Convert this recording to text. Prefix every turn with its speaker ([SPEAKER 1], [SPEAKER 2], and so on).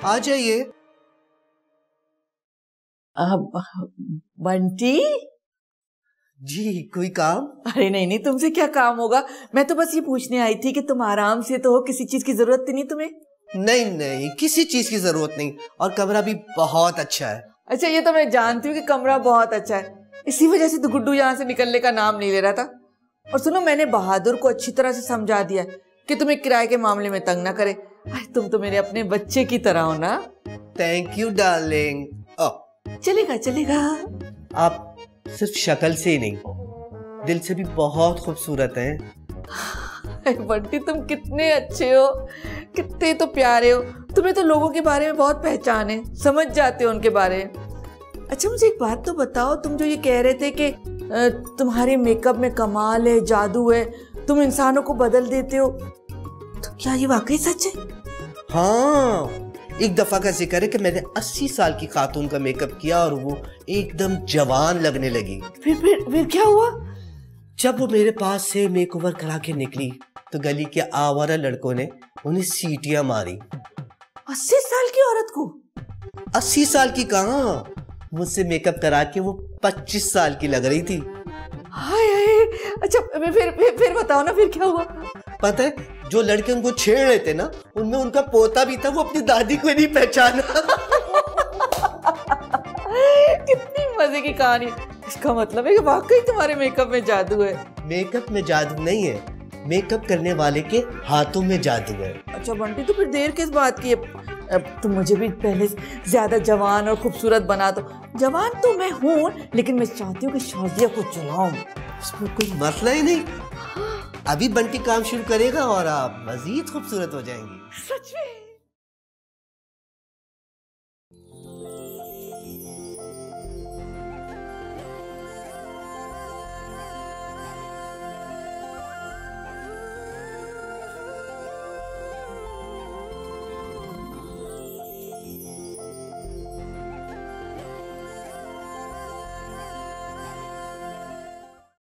[SPEAKER 1] आ जाइए।
[SPEAKER 2] बंटी
[SPEAKER 1] जी, कोई काम?
[SPEAKER 2] अरे नहीं नहीं, तुमसे क्या काम होगा। मैं तो बस ये पूछने आई थी कि तुम आराम से तो हो, किसी चीज की जरूरत तो नहीं तुम्हें?
[SPEAKER 1] नहीं नहीं, किसी चीज की जरूरत नहीं, और कमरा भी बहुत अच्छा है।
[SPEAKER 2] अच्छा, ये तो मैं जानती हूँ कि कमरा बहुत अच्छा है, इसी वजह से तो गुड्डू यहाँ से निकलने का नाम नहीं ले रहा था। और सुनो, मैंने बहादुर को अच्छी तरह से समझा दिया कि तुम्हें किराए के मामले में तंग ना करे। तुम तो मेरे अपने बच्चे की तरह हो ना।
[SPEAKER 1] Thank you darling.
[SPEAKER 2] चलेगा चलेगा।
[SPEAKER 1] आप सिर्फ शक्ल से ही नहीं, दिल से भी बहुत खूबसूरत हैं।
[SPEAKER 2] बंटी, तुम कितने अच्छे हो, कितने तो प्यारे हो। तुम्हें तो लोगों के बारे में बहुत पहचान है, समझ जाते हो उनके बारे में। अच्छा, मुझे एक बात तो बताओ, तुम जो ये कह रहे थे कि तुम्हारे मेकअप में कमाल है, जादू है, तुम इंसानों को बदल देते हो, तो क्या ये वाकई सच है?
[SPEAKER 1] हाँ, एक दफा का जिक्र है कि मैंने 80 साल की खातून का मेकअप किया और वो एकदम जवान लगने लगी।
[SPEAKER 2] फिर क्या हुआ?
[SPEAKER 1] जब वो मेरे पास से मेकओवर करा के निकली तो गली के आवारा लड़कों ने उन्हें सीटियां मारी।
[SPEAKER 2] 80 साल की औरत को?
[SPEAKER 1] 80 साल की कहाँ, मुझसे मेकअप करा के वो 25 साल की लग रही थी।
[SPEAKER 2] हाय हाय। अच्छा, फिर बताओ ना, फिर क्या हुआ?
[SPEAKER 1] पता है, जो लड़के उनको छेड़ रहे थे ना, उनमें उनका पोता भी था, वो अपनी दादी को नहीं पहचाना।
[SPEAKER 2] कितनी मजे की कहानी। इसका मतलब है कि वाकई तुम्हारे मेकअप में जादू है।
[SPEAKER 1] मेकअप में जादू नहीं है, मेकअप करने वाले के हाथों में जादू है।
[SPEAKER 2] अच्छा बंटी, तो फिर देर किस बात की है? अब तुम मुझे भी पहले ज्यादा जवान और खूबसूरत बना दो। जवान तो मैं हूँ, लेकिन मैं चाहती हूँ कि शादियाँ को चलाऊं।
[SPEAKER 1] इसमें कोई मसला ही नहीं। अभी बंटी काम शुरू करेगा और आप मजीद खूबसूरत हो जाएंगी।
[SPEAKER 2] सच में?